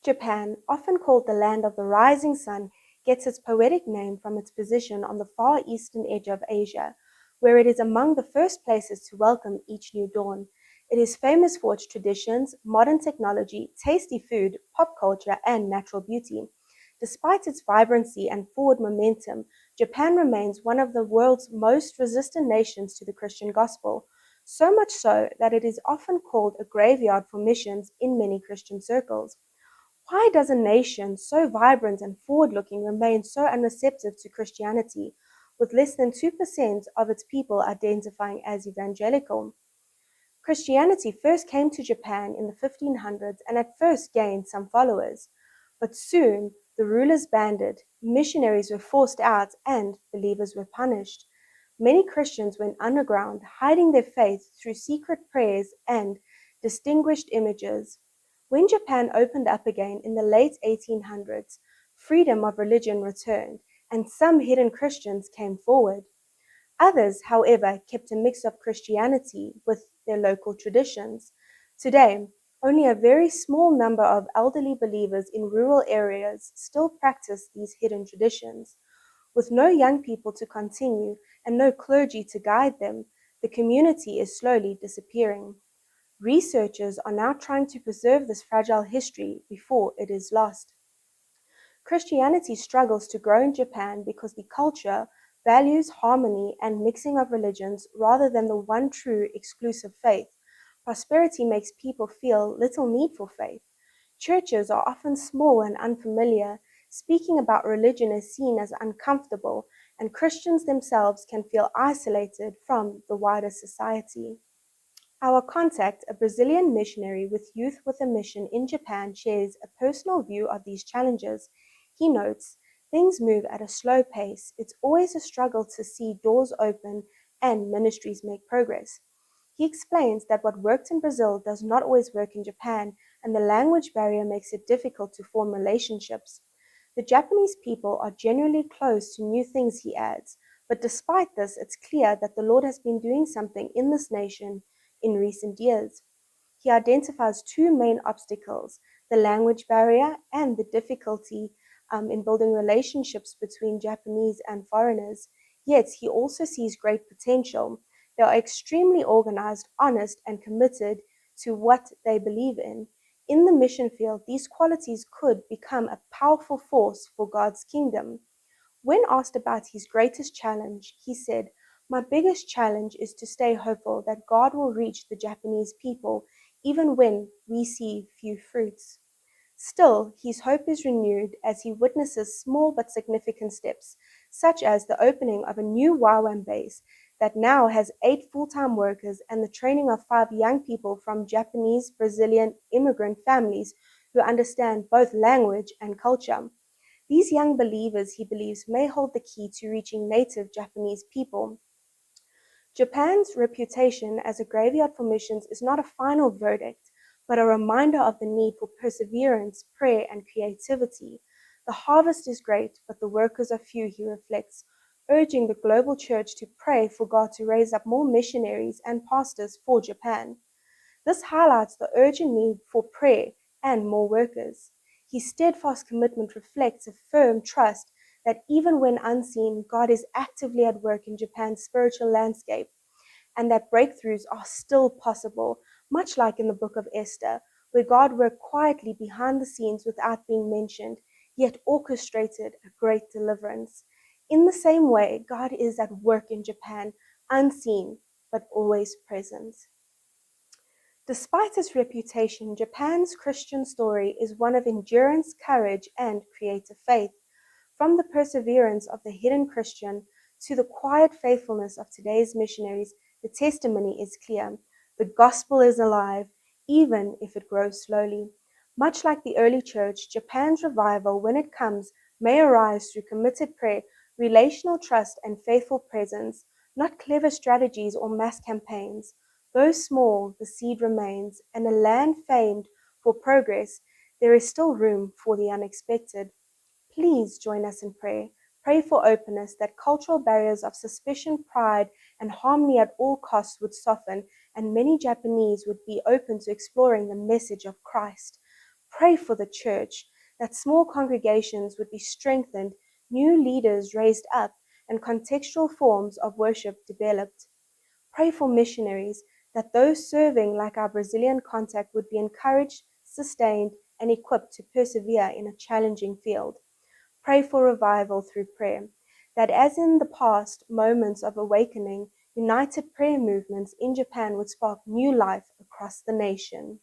Japan, often called the land of the rising sun, gets its poetic name from its position on the far eastern edge of Asia, where it is among the first places to welcome each new dawn. It is famous for its traditions, modern technology, tasty food, pop culture, and natural beauty. Despite its vibrancy and forward momentum, Japan remains one of the world's most resistant nations to the Christian gospel, so much so that it is often called a graveyard for missions in many Christian circles. Why does a nation so vibrant and forward-looking remain so unreceptive to Christianity, with less than 2% of its people identifying as evangelical? Christianity first came to Japan in the 1500s and at first gained some followers. But soon, the rulers banded, missionaries were forced out, and believers were punished. Many Christians went underground, hiding their faith through secret prayers and distinguished images. When Japan opened up again in the late 1800s, freedom of religion returned, and some hidden Christians came forward. Others, however, kept a mix of Christianity with their local traditions. Today, only a very small number of elderly believers in rural areas still practice these hidden traditions. With no young people to continue and no clergy to guide them, the community is slowly disappearing. Researchers are now trying to preserve this fragile history before it is lost. Christianity struggles to grow in Japan because the culture values harmony and mixing of religions rather than the one true exclusive faith. Prosperity makes people feel little need for faith. Churches are often small and unfamiliar. Speaking about religion is seen as uncomfortable, and Christians themselves can feel isolated from the wider society. Our contact, a Brazilian missionary with Youth with a Mission in Japan, shares a personal view of these challenges. He notes, things move at a slow pace. It's always a struggle to see doors open and ministries make progress. He explains that what worked in Brazil does not always work in Japan, and the language barrier makes it difficult to form relationships. The Japanese people are generally closed to new things, he adds, but despite this, it's clear that the Lord has been doing something in this nation in recent years. He identifies two main obstacles, the language barrier and the difficulty in building relationships between Japanese and foreigners. Yet he also sees great potential. They are extremely organized, honest, and committed to what they believe in. In the mission field, these qualities could become a powerful force for God's kingdom. When asked about his greatest challenge, he said, "My biggest challenge is to stay hopeful that God will reach the Japanese people even when we see few fruits." Still, his hope is renewed as he witnesses small but significant steps, such as the opening of a new YWAM base that now has 8 full-time workers and the training of 5 young people from Japanese Brazilian immigrant families who understand both language and culture. These young believers, he believes, may hold the key to reaching native Japanese people. Japan's reputation as a graveyard for missions is not a final verdict, but a reminder of the need for perseverance, prayer, and creativity. The harvest is great, but the workers are few, he reflects, urging the global church to pray for God to raise up more missionaries and pastors for Japan. This highlights the urgent need for prayer and more workers. His steadfast commitment reflects a firm trust that even when unseen, God is actively at work in Japan's spiritual landscape, and that breakthroughs are still possible, much like in the book of Esther, where God worked quietly behind the scenes without being mentioned, yet orchestrated a great deliverance. In the same way, God is at work in Japan, unseen, but always present. Despite its reputation, Japan's Christian story is one of endurance, courage, and creative faith. From the perseverance of the hidden Christian to the quiet faithfulness of today's missionaries, the testimony is clear. The gospel is alive, even if it grows slowly. Much like the early church, Japan's revival, when it comes, may arise through committed prayer, relational trust, and faithful presence, not clever strategies or mass campaigns. Though small, the seed remains, and a land famed for progress, there is still room for the unexpected. Please join us in prayer. Pray for openness, that cultural barriers of suspicion, pride, and harmony at all costs would soften, and many Japanese would be open to exploring the message of Christ. Pray for the church, that small congregations would be strengthened, new leaders raised up, and contextual forms of worship developed. Pray for missionaries, that those serving like our Brazilian contact would be encouraged, sustained, and equipped to persevere in a challenging field. Pray for revival through prayer, that as in the past moments of awakening, united prayer movements in Japan would spark new life across the nation.